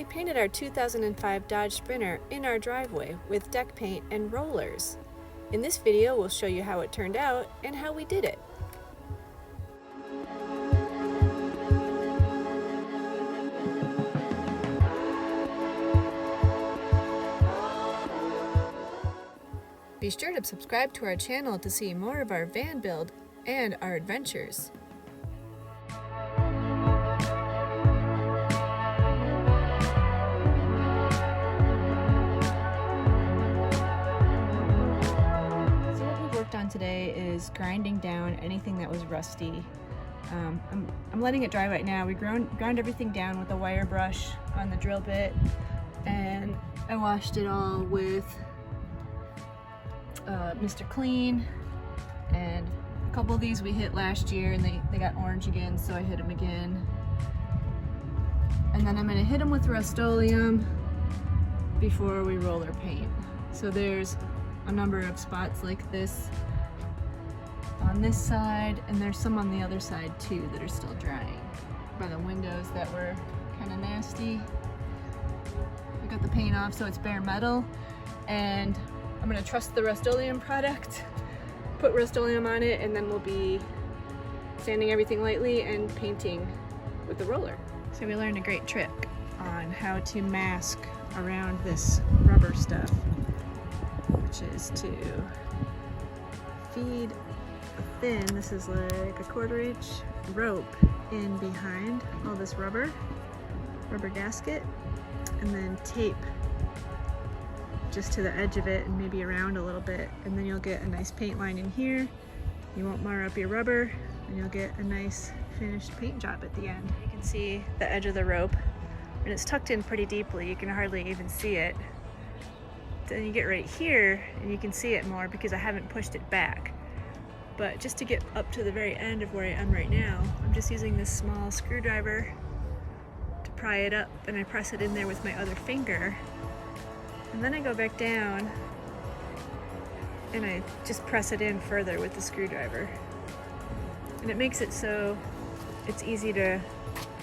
we painted our 2005 Dodge Sprinter in our driveway with deck paint and rollers. In this video, we'll show you how it turned out and how we did it. Be sure to subscribe to our channel to see more of our van build and our adventures. So what we worked on today is grinding down anything that was rusty. I'm letting it dry right now. We ground everything down with a wire brush on the drill bit, and I washed it all with Mr. Clean, and a couple of these we hit last year and they got orange again, so I hit them again. And then I'm going to hit them with Rust-Oleum before we roll our paint. So there's a number of spots like this on this side, and there's some on the other side too that are still drying by the windows that were kind of nasty. I got the paint off so it's bare metal, and I'm gonna trust the Rust-Oleum product, put Rust-Oleum on it, and then we'll be sanding everything lightly and painting with the roller. So we learned a great trick on how to mask around this rubber stuff, which is to feed a thin, this is like a 1/4 inch rope in behind all this rubber gasket, and then tape just to the edge of it and maybe around a little bit, and then you'll get a nice paint line in here. You won't mar up your rubber, and you'll get a nice finished paint job at the end. You can see the edge of the rope, and it's tucked in pretty deeply. You can hardly even see it. Then you get right here and you can see it more because I haven't pushed it back. But just to get up to the very end of where I am right now, I'm just using this small screwdriver to pry it up, and I press it in there with my other finger. And then I go back down and I just press it in further with the screwdriver. And it makes it so it's easy to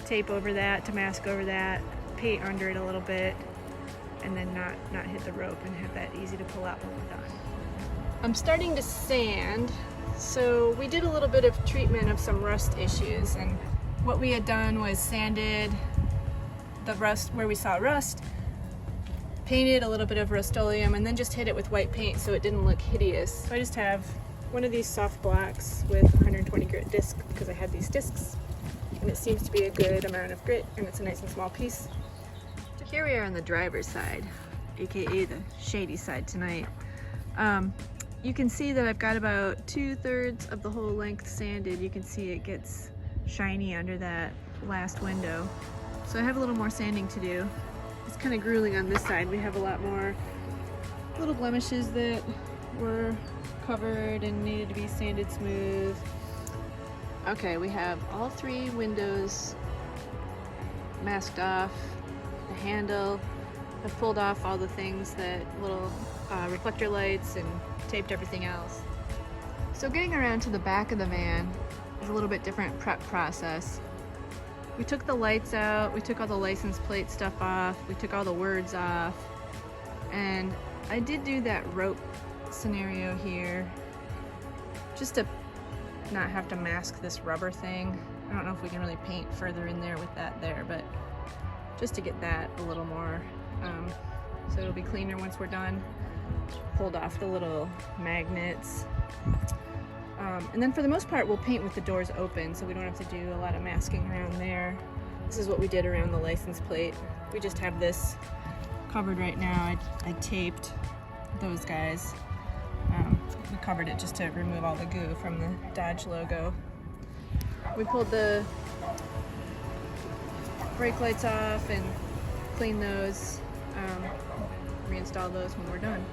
tape over that, to mask over that, paint under it a little bit, and then not hit the rope and have that easy to pull out when we're done. I'm starting to sand, so we did a little bit of treatment of some rust issues, and what we had done was sanded the rust where we saw rust, painted a little bit of Rust-Oleum, and then just hit it with white paint so it didn't look hideous. So I just have one of these soft blocks with 120 grit disc because I had these discs, and it seems to be a good amount of grit, and it's a nice and small piece. So here we are on the driver's side, aka the shady side tonight. You can see that I've got about 2/3 of the whole length sanded. You can see it gets shiny under that last window. So I have a little more sanding to do. It's kind of grueling on this side. We have a lot more little blemishes that were covered and needed to be sanded smooth. Okay, we have all 3 windows masked off, the handle. I've pulled off all the things, that little reflector lights, and taped everything else. So getting around to the back of the van is a little bit different prep process. We took the lights out, we took all the license plate stuff off, we took all the words off, and I did do that rope scenario here just to not have to mask this rubber thing. I don't know if we can really paint further in there with that there, but just to get that a little more, so it'll be cleaner once we're done. Pulled off the little magnets. And then for the most part, we'll paint with the doors open, so we don't have to do a lot of masking around there. This is what we did around the license plate. We just have this covered right now. I taped those guys. We covered it just to remove all the goo from the Dodge logo. We pulled the brake lights off and cleaned those. Reinstall those when we're done.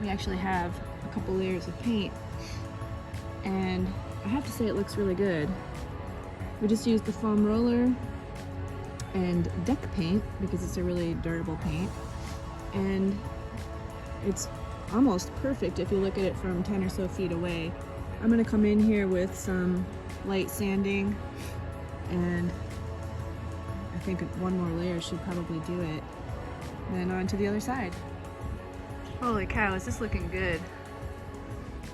We actually have a couple layers of paint, and I have to say it looks really good. We just used the foam roller and deck paint because it's a really durable paint, and it's almost perfect if you look at it from 10 or so feet away. I'm gonna come in here with some light sanding, and I think one more layer should probably do it. Then on to the other side. Holy cow, is this looking good.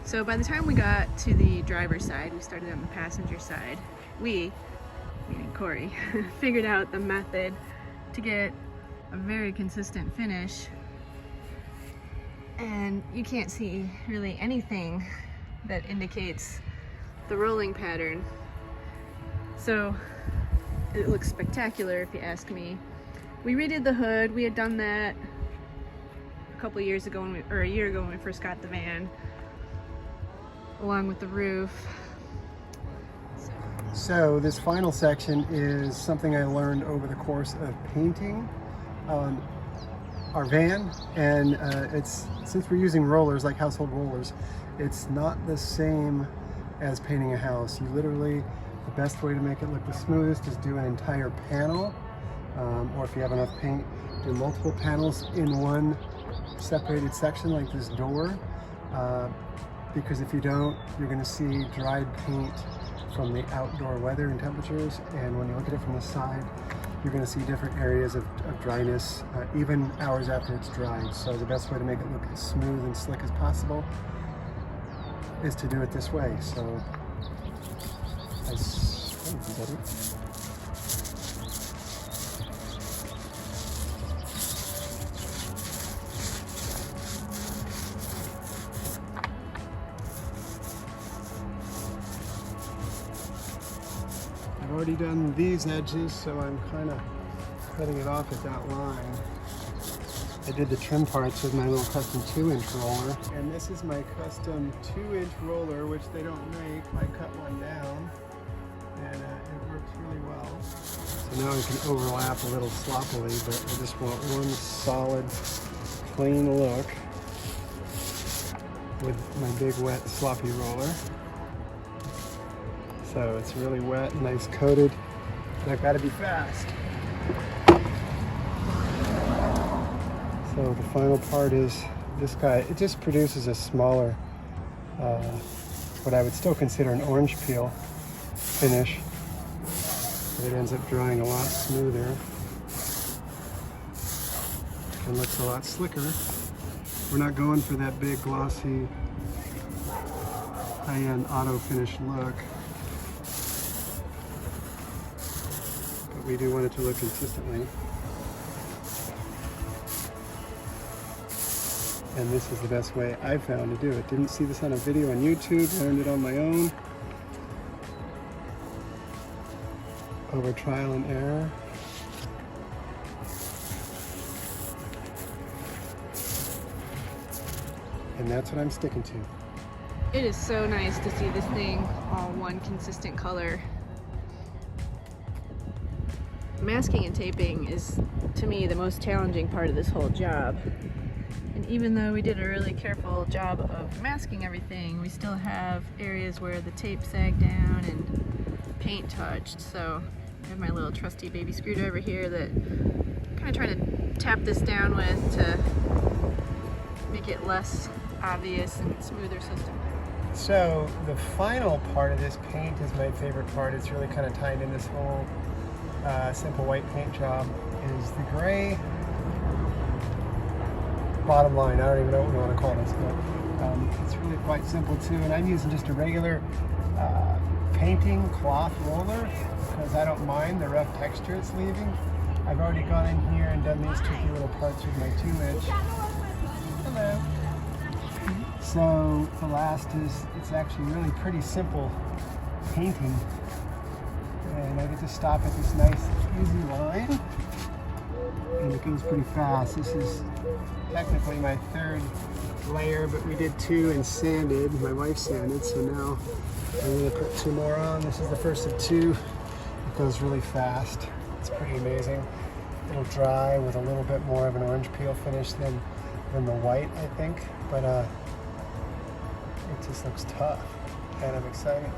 So by the time we got to the driver's side, we started on the passenger side, we, meaning Corey, figured out the method to get a very consistent finish. And you can't see really anything that indicates the rolling pattern. So it looks spectacular if you ask me. We redid the hood. We had done that a couple years ago, or a year ago when we first got the van, along with the roof. So this final section is something I learned over the course of painting our van, and since we're using rollers, like household rollers, it's not the same as painting a house. You literally, the best way to make it look the smoothest is do an entire panel, or if you have enough paint, do multiple panels in one separated section like this door, because if you don't, you're going to see dried paint from the outdoor weather and temperatures, and when you look at it from the side, you're going to see different areas of dryness, even hours after it's dried. So the best way to make it look as smooth and slick as possible is to do it this way. So I've already done these edges, so I'm kind of cutting it off at that line. I did the trim parts with my little custom 2-inch roller. And this is my custom 2-inch roller, which they don't make. I cut one down, and it works really well. So now I can overlap a little sloppily, but I just want one solid, clean look with my big, wet, sloppy roller. So it's really wet, nice coated, and I've got to be fast. So the final part is this guy. It just produces a smaller, what I would still consider an orange peel finish. It ends up drying a lot smoother and looks a lot slicker. We're not going for that big glossy high-end auto finish look, but we do want it to look consistently. And this is the best way I found to do it. Didn't see this on a video on YouTube, learned it on my own, over trial and error. And that's what I'm sticking to. It is so nice to see this thing all one consistent color. Masking and taping is, to me, the most challenging part of this whole job. And even though we did a really careful job of masking everything, we still have areas where the tape sagged down and paint touched. So I have my little trusty baby screwdriver here that I'm kind of trying to tap this down with to make it less obvious and smoother system. So the final part of this paint is my favorite part. It's really kind of tied in this whole simple white paint job, is the gray bottom line. I don't even know what we want to call this, but it's really quite simple too. And I'm using just a regular painting cloth roller because I don't mind the rough texture it's leaving. I've already gone in here and done these tricky little parts with my 2-inch. Hello. So the last is, it's actually really pretty simple painting. And I get to stop at this nice, easy line. And it goes pretty fast. This is technically my 3rd layer, but we did 2 and sanded. My wife sanded, so now I'm going to put 2 more on. This is the first of 2. It goes really fast. It's pretty amazing. It'll dry with a little bit more of an orange peel finish than the white, I think. But it just looks tough, and I'm excited.